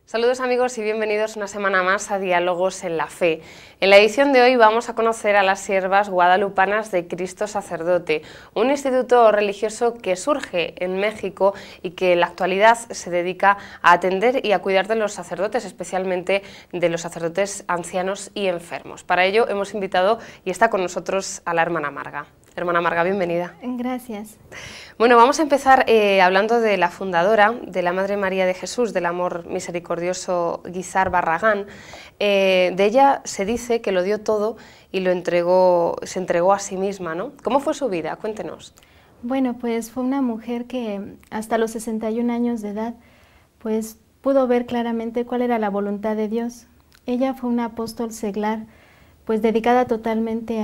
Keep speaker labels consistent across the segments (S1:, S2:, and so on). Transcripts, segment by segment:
S1: Saludos amigos y bienvenidos una semana más a Diálogos en la Fe. En la edición de hoy vamos a conocer a las siervas guadalupanas de Cristo Sacerdote, un instituto religioso que surge en México y que en la actualidad se dedica a atender y a cuidar de los sacerdotes, especialmente de los sacerdotes ancianos y enfermos. Para ello hemos invitado y está con nosotros a la hermana Marga. Hermana Marga, bienvenida.
S2: Gracias.
S1: Bueno, vamos a empezar hablando de la fundadora, de la Madre María de Jesús, del Amor Misericordioso, Guízar Barragán. De ella se dice que lo dio todo y se entregó a sí misma, ¿no? ¿Cómo fue su vida? Cuéntenos.
S2: Bueno, pues fue una mujer que hasta los 61 años de edad, pues pudo ver claramente cuál era la voluntad de Dios. Ella fue una apóstol seglar, pues dedicada totalmente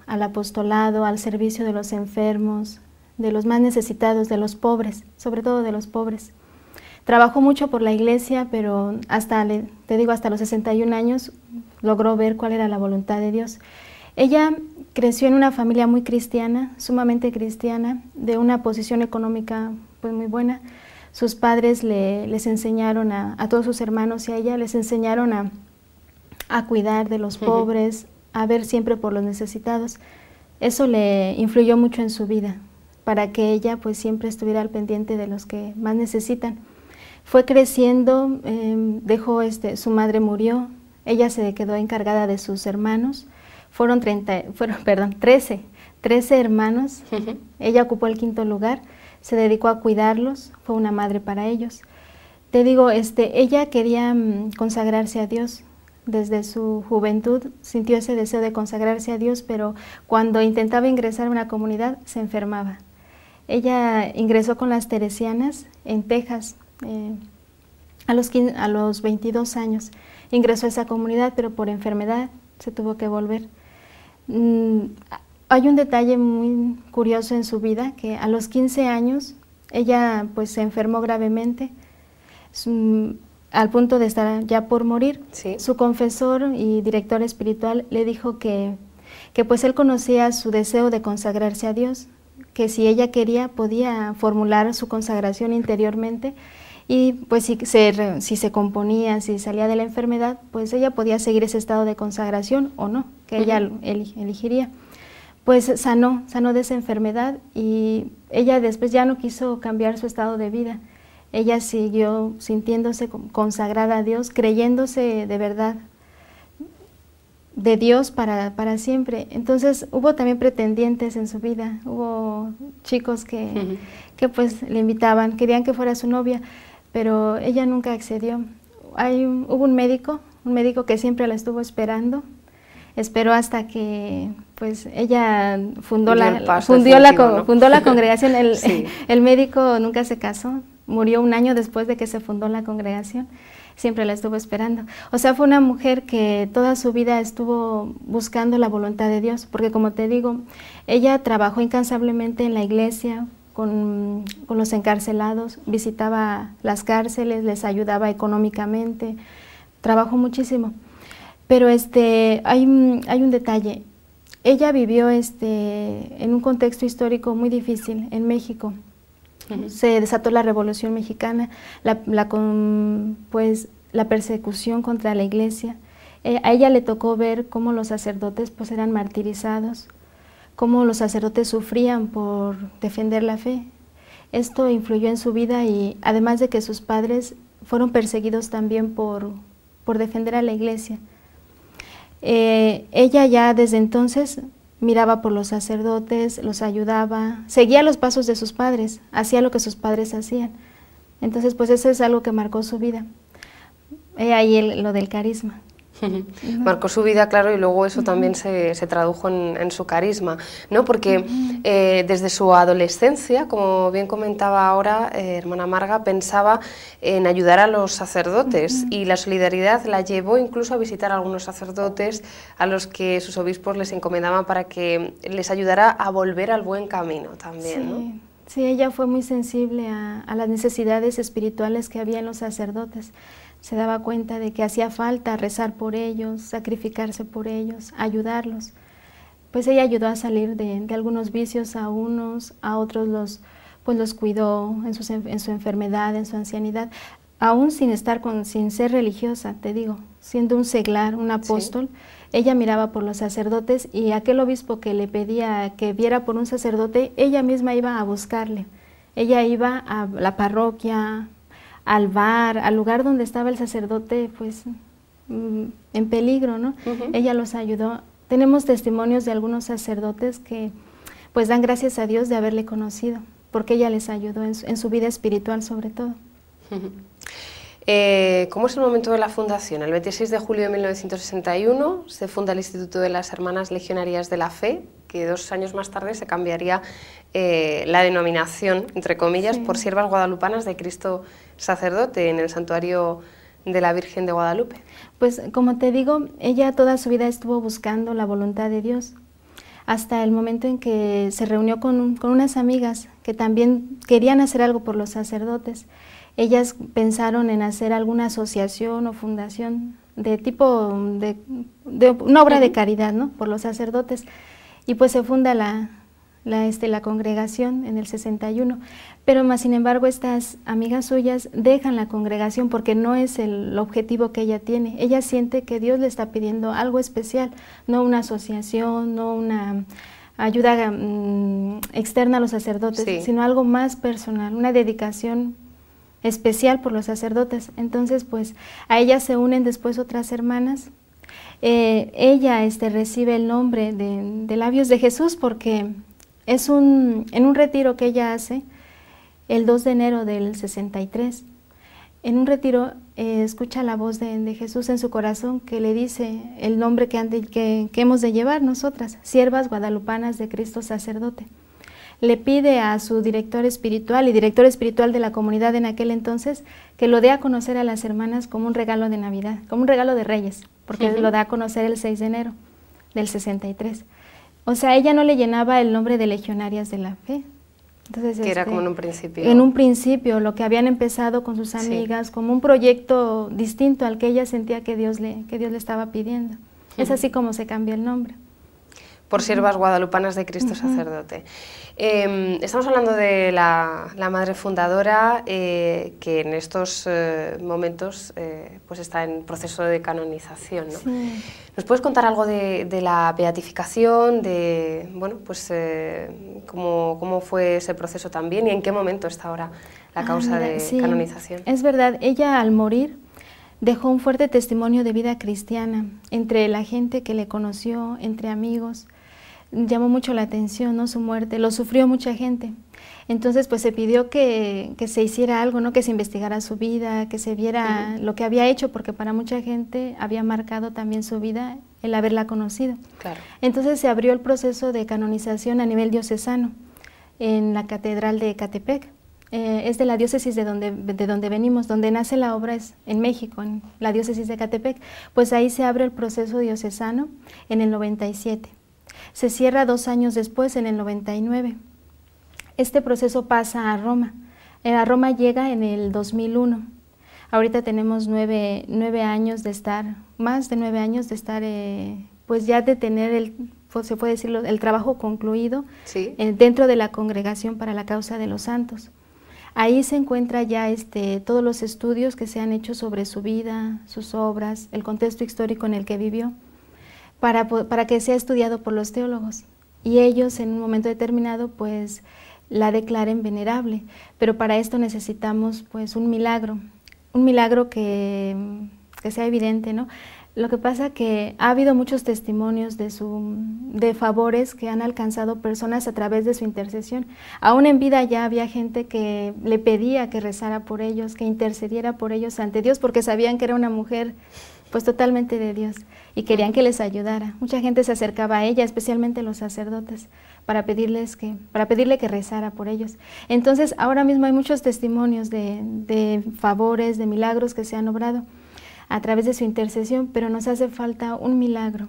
S2: al apostolado, al servicio de los enfermos, de los más necesitados, de los pobres, sobre todo de los pobres. Trabajó mucho por la iglesia, pero hasta los 61 años logró ver cuál era la voluntad de Dios. Ella creció en una familia muy cristiana, sumamente cristiana, de una posición económica pues muy buena. Sus padres les enseñaron a todos sus hermanos y a ella les enseñaron a cuidar de los pobres, a ver siempre por los necesitados. Eso le influyó mucho en su vida, para que ella pues siempre estuviera al pendiente de los que más necesitan. Fue creciendo, su madre murió, ella se quedó encargada de sus hermanos, fueron 13 hermanos, ella ocupó el 5º lugar, se dedicó a cuidarlos, fue una madre para ellos. Te digo, ella quería consagrarse a Dios. Desde su juventud sintió ese deseo de consagrarse a Dios, pero cuando intentaba ingresar a una comunidad se enfermaba. Ella ingresó con las teresianas en Texas a los 22 años. Ingresó a esa comunidad, pero por enfermedad se tuvo que volver. Hay un detalle muy curioso en su vida, que a los 15 años ella pues se enfermó gravemente, al punto de estar ya por morir.
S1: Sí.
S2: Su confesor y director espiritual le dijo que pues él conocía su deseo de consagrarse a Dios, que si ella quería podía formular su consagración interiormente y pues si se componía, si salía de la enfermedad, pues ella podía seguir ese estado de consagración o no, que ella elegiría. Pues sanó de esa enfermedad y ella después ya no quiso cambiar su estado de vida. Ella siguió sintiéndose consagrada a Dios, creyéndose de verdad de Dios para siempre. Entonces hubo también pretendientes en su vida, hubo chicos que pues le invitaban, querían que fuera su novia, pero ella nunca accedió. Hubo un médico que siempre la estuvo esperando, esperó hasta que pues ella fundó la congregación.
S1: Sí.
S2: El médico nunca se casó, murió un año después de que se fundó la congregación, siempre la estuvo esperando. O sea, fue una mujer que toda su vida estuvo buscando la voluntad de Dios, porque como te digo, ella trabajó incansablemente en la iglesia, con los encarcelados, visitaba las cárceles, les ayudaba económicamente, trabajó muchísimo. Pero hay un detalle, ella vivió en un contexto histórico muy difícil en México. Se desató la Revolución Mexicana, la persecución contra la iglesia. A ella le tocó ver cómo los sacerdotes pues eran martirizados, cómo los sacerdotes sufrían por defender la fe. Esto influyó en su vida y además de que sus padres fueron perseguidos también por defender a la iglesia. Ella ya desde entonces miraba por los sacerdotes, los ayudaba, seguía los pasos de sus padres, hacía lo que sus padres hacían. Entonces, pues eso es algo que marcó su vida. Ahí lo del carisma.
S1: Marcó su vida, claro, y luego eso también se tradujo en su carisma, ¿no? Porque desde su adolescencia, como bien comentaba ahora hermana Marga, pensaba en ayudar a los sacerdotes y la solidaridad la llevó incluso a visitar a algunos sacerdotes a los que sus obispos les encomendaban para que les ayudara a volver al buen camino también,
S2: Sí.
S1: ¿no?
S2: Sí, ella fue muy sensible a las necesidades espirituales que había en los sacerdotes. Se daba cuenta de que hacía falta rezar por ellos, sacrificarse por ellos, ayudarlos. Pues ella ayudó a salir de algunos vicios a unos, a otros los cuidó en su enfermedad, en su ancianidad. aún sin sin ser religiosa, te digo, siendo un seglar, un apóstol, ella miraba por los sacerdotes, y aquel obispo que le pedía que viera por un sacerdote, ella misma iba a buscarle. Ella iba a la parroquia, al bar, al lugar donde estaba el sacerdote, pues en peligro, ¿no? Ella los ayudó. Tenemos testimonios de algunos sacerdotes que pues dan gracias a Dios de haberle conocido, porque ella les ayudó en su vida espiritual sobre todo.
S1: ¿Cómo es el momento de la fundación? El 26 de julio de 1961 se funda el Instituto de las Hermanas Legionarias de la Fe, que 2 años más tarde se cambiaría la denominación, entre comillas, por Siervas Guadalupanas de Cristo Sacerdote, en el Santuario de la Virgen de Guadalupe.
S2: Pues como te digo, ella toda su vida estuvo buscando la voluntad de Dios, hasta el momento en que se reunió con unas amigas que también querían hacer algo por los sacerdotes. Ellas pensaron en hacer alguna asociación o fundación de tipo de una obra de caridad, ¿no?, por los sacerdotes, y pues se funda la congregación en el 61, pero más sin embargo estas amigas suyas dejan la congregación porque no es el objetivo que ella tiene. Ella siente que Dios le está pidiendo algo especial, no una asociación, no una ayuda externa a los sacerdotes, sino algo más personal, una dedicación especial por los sacerdotes. Entonces pues a ella se unen después otras hermanas. Ella recibe el nombre de Labios de Jesús porque es en un retiro que ella hace el 2 de enero del 63. En un retiro escucha la voz de Jesús en su corazón, que le dice el nombre que hemos de llevar nosotras, Siervas Guadalupanas de Cristo Sacerdote. Le pide a su director espiritual y director espiritual de la comunidad en aquel entonces que lo dé a conocer a las hermanas como un regalo de Navidad, como un regalo de Reyes, porque lo da a conocer el 6 de enero del 63. O sea, ella no le llenaba el nombre de Legionarias de la Fe. Entonces,
S1: que era como en un principio.
S2: En un principio, lo que habían empezado con sus amigas, como un proyecto distinto al que ella sentía que Dios le estaba pidiendo. Es así como se cambia el nombre.
S1: Por Siervas Guadalupanas de Cristo Sacerdote. Estamos hablando de la madre fundadora, que en estos momentos pues está en proceso de canonización, ¿no?
S2: Sí.
S1: ¿Nos puedes contar algo de la beatificación, de bueno, pues cómo fue ese proceso también y en qué momento está ahora la causa de canonización?
S2: Es verdad, ella al morir dejó un fuerte testimonio de vida cristiana entre la gente que le conoció, entre amigos. Llamó mucho la atención, ¿no?, su muerte, lo sufrió mucha gente. Entonces pues se pidió que se hiciera algo, ¿no?, que se investigara su vida, que se viera lo que había hecho, porque para mucha gente había marcado también su vida el haberla conocido. Claro. Entonces se abrió el proceso de canonización a nivel diocesano en la Catedral de Ecatepec. Es de la diócesis de donde venimos, donde nace la obra es en México, en la diócesis de Ecatepec. Pues ahí se abre el proceso diocesano en el 97. Se cierra 2 años después, en el 99. Este proceso pasa a Roma. A Roma llega en el 2001. Ahorita tenemos 9 años de estar, más de 9 años de estar, pues ya de tener se puede decirlo, el trabajo concluido dentro de la Congregación para la Causa de los Santos. Ahí se encuentra ya todos los estudios que se han hecho sobre su vida, sus obras, el contexto histórico en el que vivió, para que sea estudiado por los teólogos. Y ellos en un momento determinado pues la declaren venerable, pero para esto necesitamos pues un milagro que sea evidente, ¿no? Lo que pasa que ha habido muchos testimonios de favores que han alcanzado personas a través de su intercesión. Aún en vida ya había gente que le pedía que rezara por ellos, que intercediera por ellos ante Dios, porque sabían que era una mujer pues totalmente de Dios y querían que les ayudara. Mucha gente se acercaba a ella, especialmente los sacerdotes, para pedirle que rezara por ellos. Entonces ahora mismo hay muchos testimonios de favores, de milagros que se han obrado a través de su intercesión, pero nos hace falta un milagro